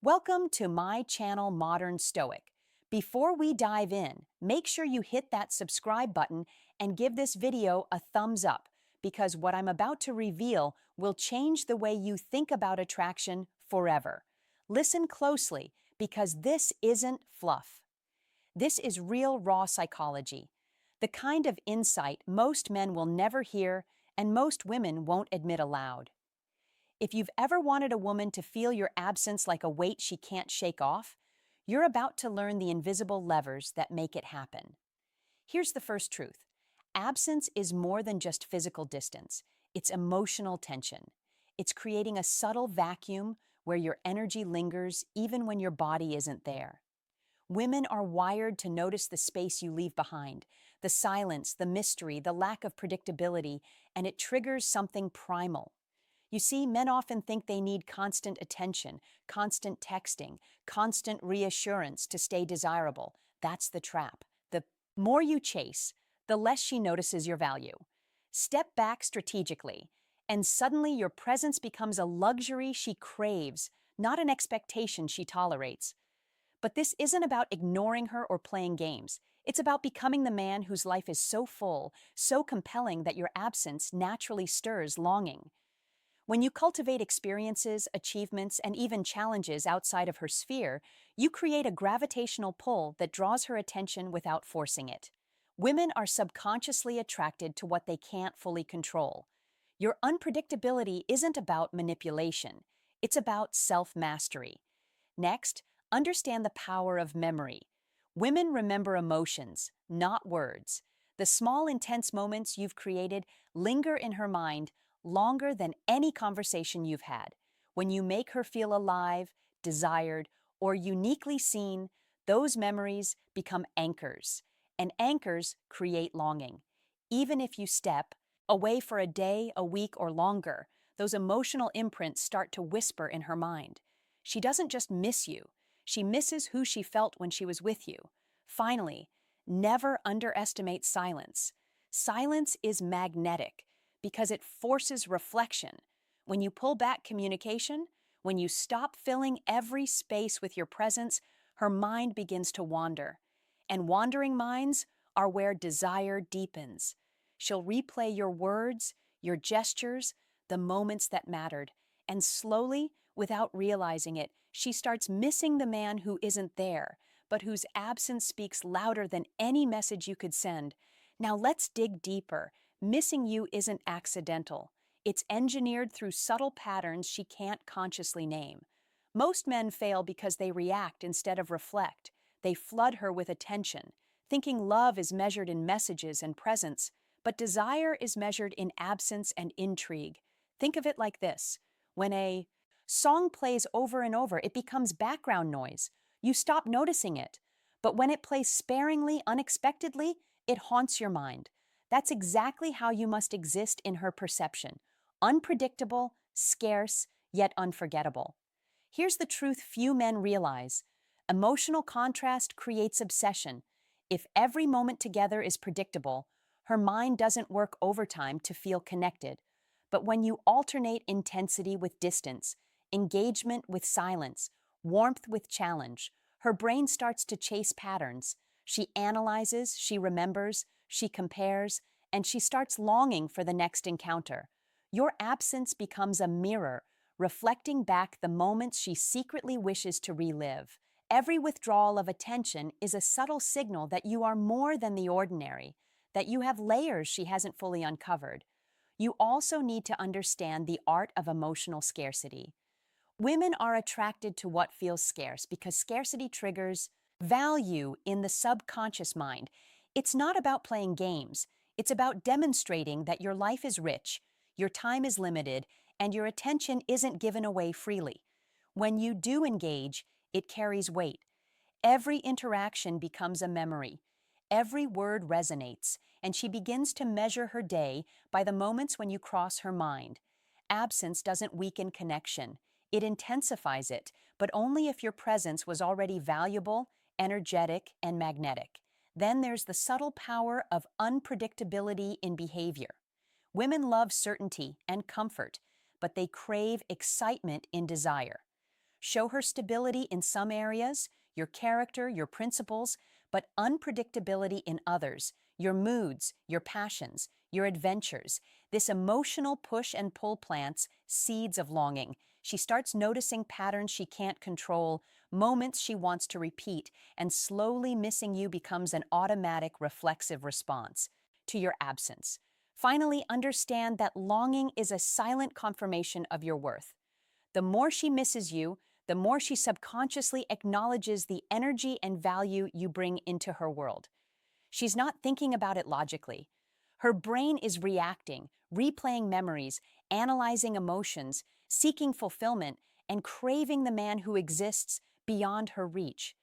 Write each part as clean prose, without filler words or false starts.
Welcome to my channel, Modern Stoic. Before we dive in, make sure you hit that subscribe button and give this video a thumbs up because what I'm about to reveal will change the way you think about attraction forever. Listen closely because this isn't fluff. This is real raw psychology, the kind of insight most men will never hear and most women won't admit aloud. If you've ever wanted a woman to feel your absence like a weight she can't shake off, you're about to learn the invisible levers that make it happen. Here's the first truth. Absence is more than just physical distance. It's emotional tension. It's creating a subtle vacuum where your energy lingers even when your body isn't there. Women are wired to notice the space you leave behind, the silence, the mystery, the lack of predictability, and it triggers something primal. You see, men often think they need constant attention, constant texting, constant reassurance to stay desirable. That's the trap. The more you chase, the less she notices your value. Step back strategically, and suddenly your presence becomes a luxury she craves, not an expectation she tolerates. But this isn't about ignoring her or playing games. It's about becoming the man whose life is so full, so compelling that your absence naturally stirs longing. When you cultivate experiences, achievements, and even challenges outside of her sphere, you create a gravitational pull that draws her attention without forcing it. Women are subconsciously attracted to what they can't fully control. Your unpredictability isn't about manipulation, it's about self-mastery. Next, understand the power of memory. Women remember emotions, not words. The small, intense moments you've created linger in her mind longer than any conversation you've had. When you make her feel alive, desired, or uniquely seen, those memories become anchors, and anchors create longing. Even if you step away for a day, a week, or longer, those emotional imprints start to whisper in her mind. She doesn't just miss you, she misses who she felt when she was with you. Finally, never underestimate silence. Silence is magnetic because it forces reflection. When you pull back communication, when you stop filling every space with your presence, her mind begins to wander. And wandering minds are where desire deepens. She'll replay your words, your gestures, the moments that mattered, and slowly, without realizing it, she starts missing the man who isn't there, but whose absence speaks louder than any message you could send. Now let's dig deeper. Missing you isn't accidental. It's engineered through subtle patterns she can't consciously name. Most men fail because they react instead of reflect. They flood her with attention, thinking love is measured in messages and presence, but desire is measured in absence and intrigue. Think of it like this. When a song plays over and over, it becomes background noise. You stop noticing it. But when it plays sparingly, unexpectedly, it haunts your mind. That's exactly how you must exist in her perception. Unpredictable, scarce, yet unforgettable. Here's the truth few men realize. Emotional contrast creates obsession. If every moment together is predictable, her mind doesn't work overtime to feel connected. But when you alternate intensity with distance, engagement with silence, warmth with challenge, her brain starts to chase patterns. She analyzes, she remembers, she compares, and she starts longing for the next encounter. Your absence becomes a mirror, reflecting back the moments she secretly wishes to relive. Every withdrawal of attention is a subtle signal that you are more than the ordinary, that you have layers she hasn't fully uncovered. You also need to understand the art of emotional scarcity. Women are attracted to what feels scarce because scarcity triggers value in the subconscious mind. It's not about playing games. It's about demonstrating that your life is rich, your time is limited, and your attention isn't given away freely. When you do engage, it carries weight. Every interaction becomes a memory. Every word resonates, and she begins to measure her day by the moments when you cross her mind. Absence doesn't weaken connection. It intensifies it, but only if your presence was already valuable, energetic, and magnetic. Then there's the subtle power of unpredictability in behavior. Women love certainty and comfort, but they crave excitement in desire. Show her stability in some areas, your character, your principles, but unpredictability in others, your moods, your passions, your adventures. This emotional push and pull plants seeds of longing. She starts noticing patterns she can't control, moments she wants to repeat, and slowly missing you becomes an automatic reflexive response to your absence. Finally, understand that longing is a silent confirmation of your worth. The more she misses you, the more she subconsciously acknowledges the energy and value you bring into her world. She's not thinking about it logically. Her brain is reacting, replaying memories, analyzing emotions, seeking fulfillment, and craving the man who exists beyond her reach.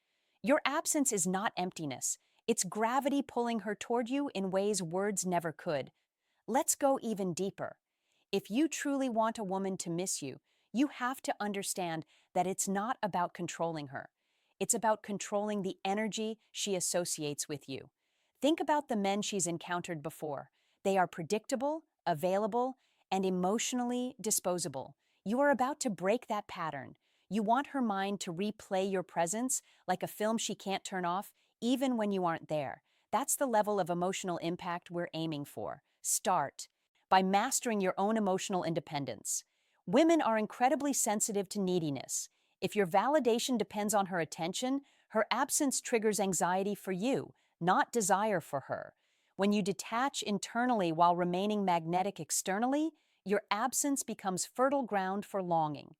Your absence is not emptiness. It's gravity pulling her toward you in ways words never could. Let's go even deeper. If you truly want a woman to miss you, you have to understand that it's not about controlling her. It's about controlling the energy she associates with you. Think about the men she's encountered before. They are predictable, available, and emotionally disposable. You are about to break that pattern. You want her mind to replay your presence like a film she can't turn off, even when you aren't there. That's the level of emotional impact we're aiming for. Start by mastering your own emotional independence. Women are incredibly sensitive to neediness. If your validation depends on her attention, her absence triggers anxiety for you, not desire for her. When you detach internally while remaining magnetic externally, your absence becomes fertile ground for longing.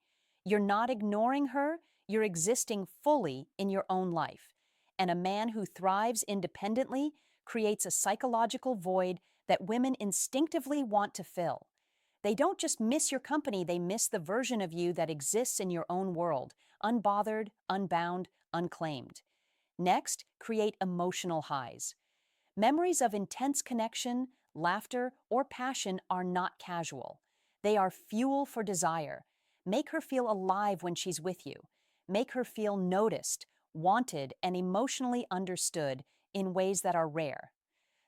You're not ignoring her, you're existing fully in your own life. And a man who thrives independently creates a psychological void that women instinctively want to fill. They don't just miss your company, they miss the version of you that exists in your own world, unbothered, unbound, unclaimed. Next, create emotional highs. Memories of intense connection, laughter, or passion are not casual. They are fuel for desire. Make her feel alive when she's with you. Make her feel noticed, wanted, and emotionally understood in ways that are rare.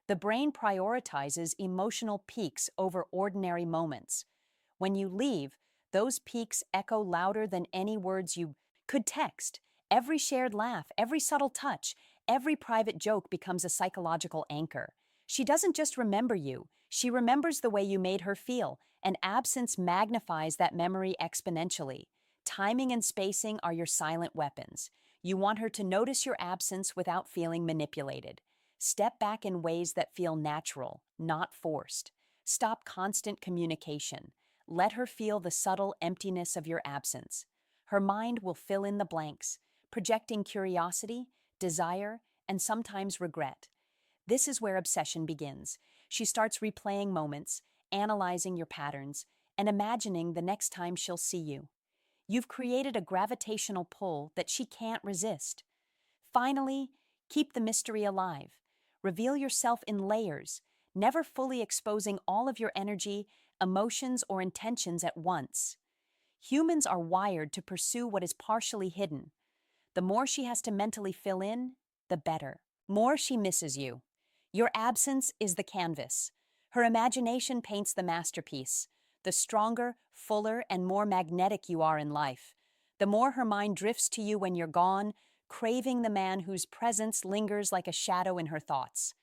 The brain prioritizes emotional peaks over ordinary moments. When you leave, those peaks echo louder than any words you could text. Every shared laugh, every subtle touch, every private joke becomes a psychological anchor. She doesn't just remember you, she remembers the way you made her feel, and absence magnifies that memory exponentially. Timing and spacing are your silent weapons. You want her to notice your absence without feeling manipulated. Step back in ways that feel natural, not forced. Stop constant communication. Let her feel the subtle emptiness of your absence. Her mind will fill in the blanks, projecting curiosity, desire, and sometimes regret. This is where obsession begins. She starts replaying moments, analyzing your patterns, and imagining the next time she'll see you. You've created a gravitational pull that she can't resist. Finally, keep the mystery alive. Reveal yourself in layers, never fully exposing all of your energy, emotions, or intentions at once. Humans are wired to pursue what is partially hidden. The more she has to mentally fill in, the better. More she misses you. Your absence is the canvas. Her imagination paints the masterpiece. The stronger, fuller, and more magnetic you are in life, the more her mind drifts to you when you're gone, craving the man whose presence lingers like a shadow in her thoughts.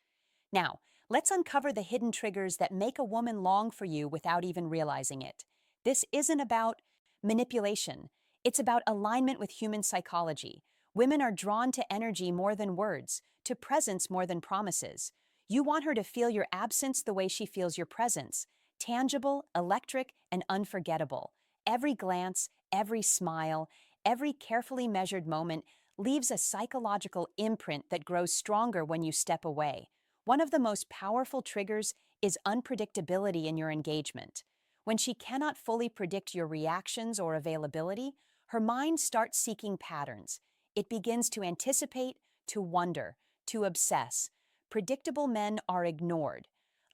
Now, let's uncover the hidden triggers that make a woman long for you without even realizing it. This isn't about manipulation. It's about alignment with human psychology. Women are drawn to energy more than words, to presence more than promises. You want her to feel your absence the way she feels your presence, tangible, electric, and unforgettable. Every glance, every smile, every carefully measured moment leaves a psychological imprint that grows stronger when you step away. One of the most powerful triggers is unpredictability in your engagement. When she cannot fully predict your reactions or availability, her mind starts seeking patterns. It begins to anticipate, to wonder, to obsess. Predictable men are ignored.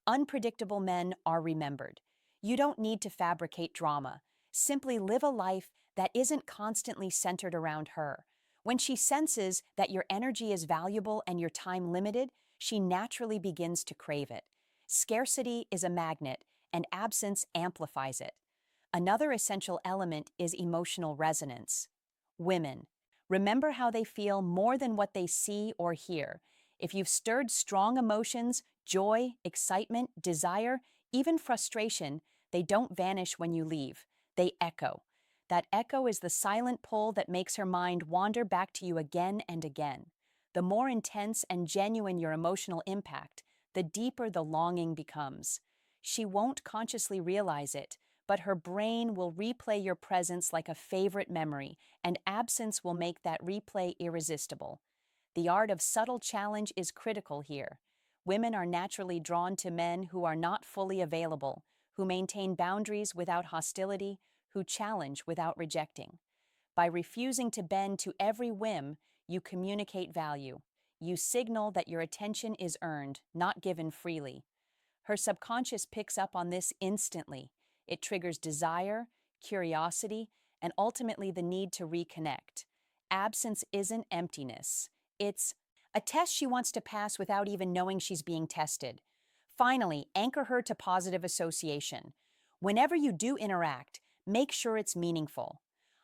Unpredictable men are remembered. You don't need to fabricate drama. Simply live a life that isn't constantly centered around her. When she senses that your energy is valuable and your time limited, she naturally begins to crave it. Scarcity is a magnet, and absence amplifies it. Another essential element is emotional resonance. Women, remember how they feel more than what they see or hear. If you've stirred strong emotions, joy, excitement, desire, even frustration, they don't vanish when you leave. They echo. That echo is the silent pull that makes her mind wander back to you again and again. The more intense and genuine your emotional impact, the deeper the longing becomes. She won't consciously realize it, but her brain will replay your presence like a favorite memory, and absence will make that replay irresistible. The art of subtle challenge is critical here. Women are naturally drawn to men who are not fully available, who maintain boundaries without hostility, who challenge without rejecting. By refusing to bend to every whim, you communicate value. You signal that your attention is earned, not given freely. Her subconscious picks up on this instantly. It triggers desire, curiosity, and ultimately the need to reconnect. Absence isn't emptiness. It's a test she wants to pass without even knowing she's being tested. Finally, anchor her to positive association. Whenever you do interact, make sure it's meaningful.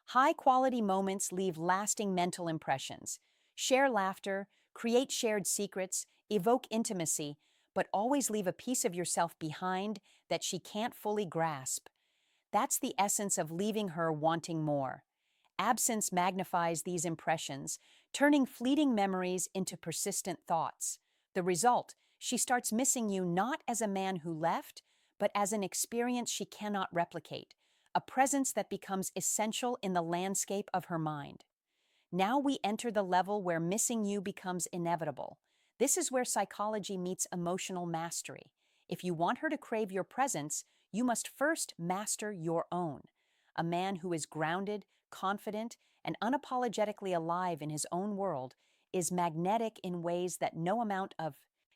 High-quality moments leave lasting mental impressions. Share laughter, create shared secrets, evoke intimacy, but always leave a piece of yourself behind that she can't fully grasp. That's the essence of leaving her wanting more. Absence magnifies these impressions, turning fleeting memories into persistent thoughts. The result, she starts missing you not as a man who left, but as an experience she cannot replicate, a presence that becomes essential in the landscape of her mind. Now we enter the level where missing you becomes inevitable. This is where psychology meets emotional mastery. If you want her to crave your presence, you must first master your own. A man who is grounded, confident, and unapologetically alive in his own world is magnetic in ways that no amount of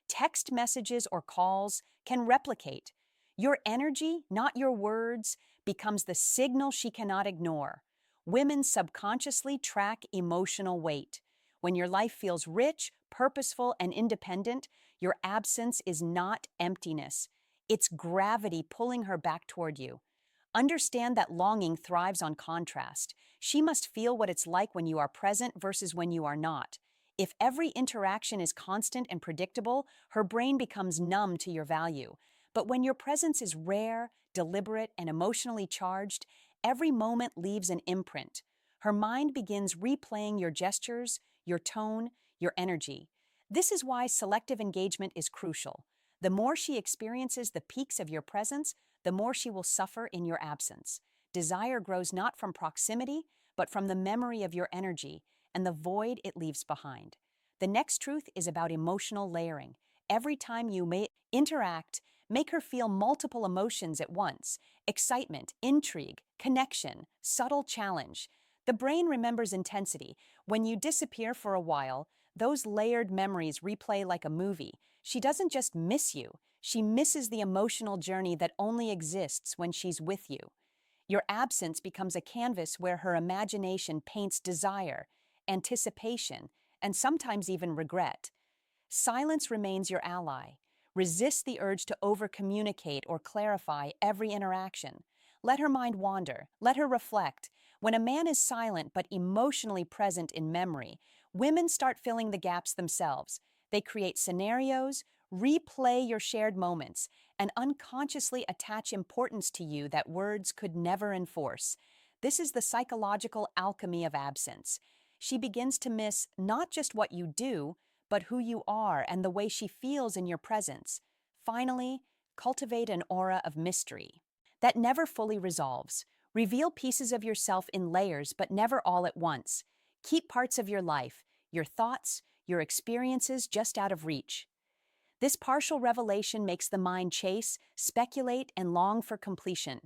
text messages or calls can replicate. Your energy, not your words, becomes the signal she cannot ignore. Women subconsciously track emotional weight. When your life feels rich, purposeful, and independent, your absence is not emptiness. It's gravity pulling her back toward you. Understand that longing thrives on contrast. She must feel what it's like when you are present versus when you are not. If every interaction is constant and predictable, her brain becomes numb to your value. But when your presence is rare, deliberate, and emotionally charged, every moment leaves an imprint. Her mind begins replaying your gestures, your tone, your energy. This is why selective engagement is crucial. The more she experiences the peaks of your presence, the more she will suffer in your absence. Desire grows not from proximity, but from the memory of your energy and the void it leaves behind. The next truth is about emotional layering. Every time you may interact, make her feel multiple emotions at once: excitement, intrigue, connection, subtle challenge. The brain remembers intensity. When you disappear for a while, those layered memories replay like a movie. She doesn't just miss you, she misses the emotional journey that only exists when she's with you. Your absence becomes a canvas where her imagination paints desire, anticipation, and sometimes even regret. Silence remains your ally. Resist the urge to over-communicate or clarify every interaction. Let her mind wander. Let her reflect. When a man is silent but emotionally present in memory, women start filling the gaps themselves. They create scenarios, replay your shared moments, and unconsciously attach importance to you that words could never enforce. This is the psychological alchemy of absence. She begins to miss not just what you do, but who you are and the way she feels in your presence. Finally, cultivate an aura of mystery that never fully resolves. Reveal pieces of yourself in layers, but never all at once. Keep parts of your life, your thoughts, your experiences just out of reach. This partial revelation makes the mind chase, speculate, and long for completion.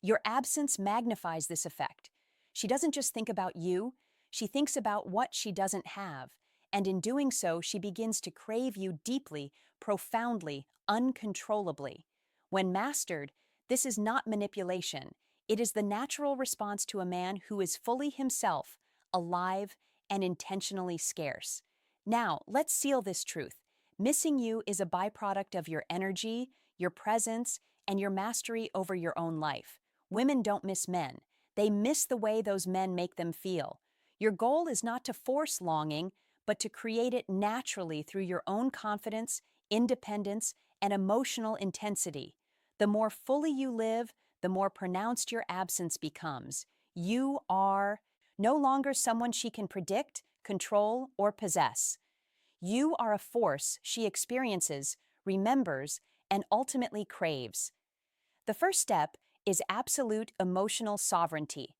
Your absence magnifies this effect. She doesn't just think about you, she thinks about what she doesn't have, and in doing so, she begins to crave you deeply, profoundly, uncontrollably. When mastered, this is not manipulation. It is the natural response to a man who is fully himself, alive, and intentionally scarce. Now, let's seal this truth. Missing you is a byproduct of your energy, your presence, and your mastery over your own life. Women don't miss men. They miss the way those men make them feel. Your goal is not to force longing, but to create it naturally through your own confidence, independence, and emotional intensity. The more fully you live, the more pronounced your absence becomes. You are no longer someone she can predict, control, or possess. You are a force she experiences, remembers, and ultimately craves. The first step is absolute emotional sovereignty.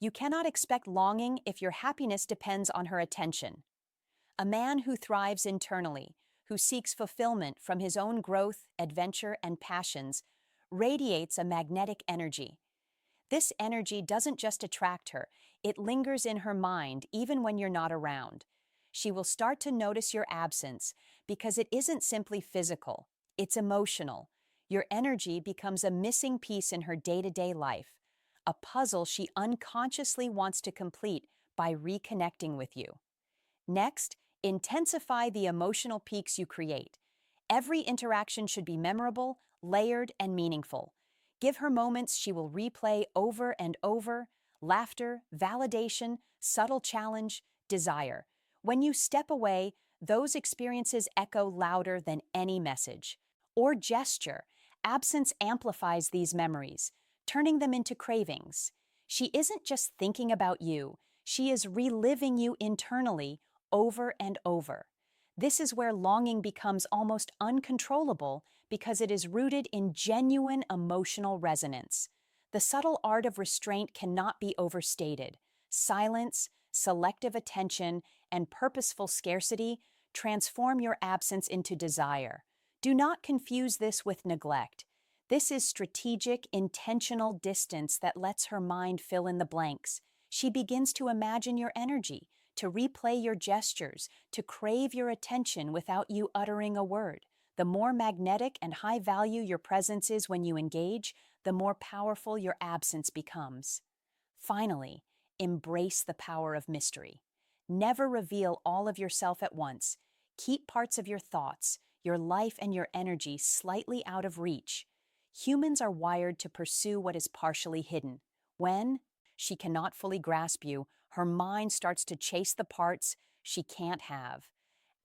You cannot expect longing if your happiness depends on her attention. A man who thrives internally, who seeks fulfillment from his own growth, adventure, and passions, radiates a magnetic energy. This energy doesn't just attract her, it lingers in her mind even when you're not around. She will start to notice your absence because it isn't simply physical, it's emotional. Your energy becomes a missing piece in her day-to-day life, a puzzle she unconsciously wants to complete by reconnecting with you. Next, intensify the emotional peaks you create. Every interaction should be memorable, layered, and meaningful. Give her moments she will replay over and over: laughter, validation, subtle challenge, desire. When you step away, those experiences echo louder than any message or gesture. Absence amplifies these memories, turning them into cravings. She isn't just thinking about you, she is reliving you internally over and over. This is where longing becomes almost uncontrollable because it is rooted in genuine emotional resonance. The subtle art of restraint cannot be overstated. Silence, selective attention, and purposeful scarcity transform your absence into desire. Do not confuse this with neglect. This is strategic, intentional distance that lets her mind fill in the blanks. She begins to imagine your energy, to replay your gestures, to crave your attention without you uttering a word. The more magnetic and high value your presence is when you engage, the more powerful your absence becomes. Finally, embrace the power of mystery. Never reveal all of yourself at once. Keep parts of your thoughts, your life, and your energy slightly out of reach. Humans are wired to pursue what is partially hidden. When she cannot fully grasp you, her mind starts to chase the parts she can't have.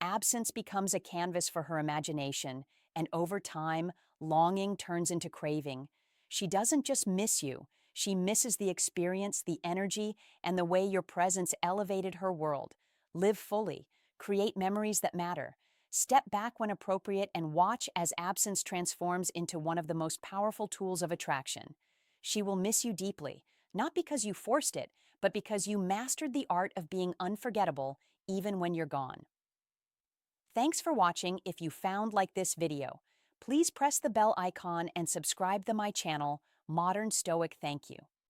Absence becomes a canvas for her imagination, and over time, longing turns into craving. She doesn't just miss you, she misses the experience, the energy, and the way your presence elevated her world. Live fully, create memories that matter. Step back when appropriate and watch as absence transforms into one of the most powerful tools of attraction. She will miss you deeply, not because you forced it, but because you mastered the art of being unforgettable even when you're gone. Thanks for watching. If you found like this video, please press the bell icon and subscribe to my channel, Modern Stoic. Thank you.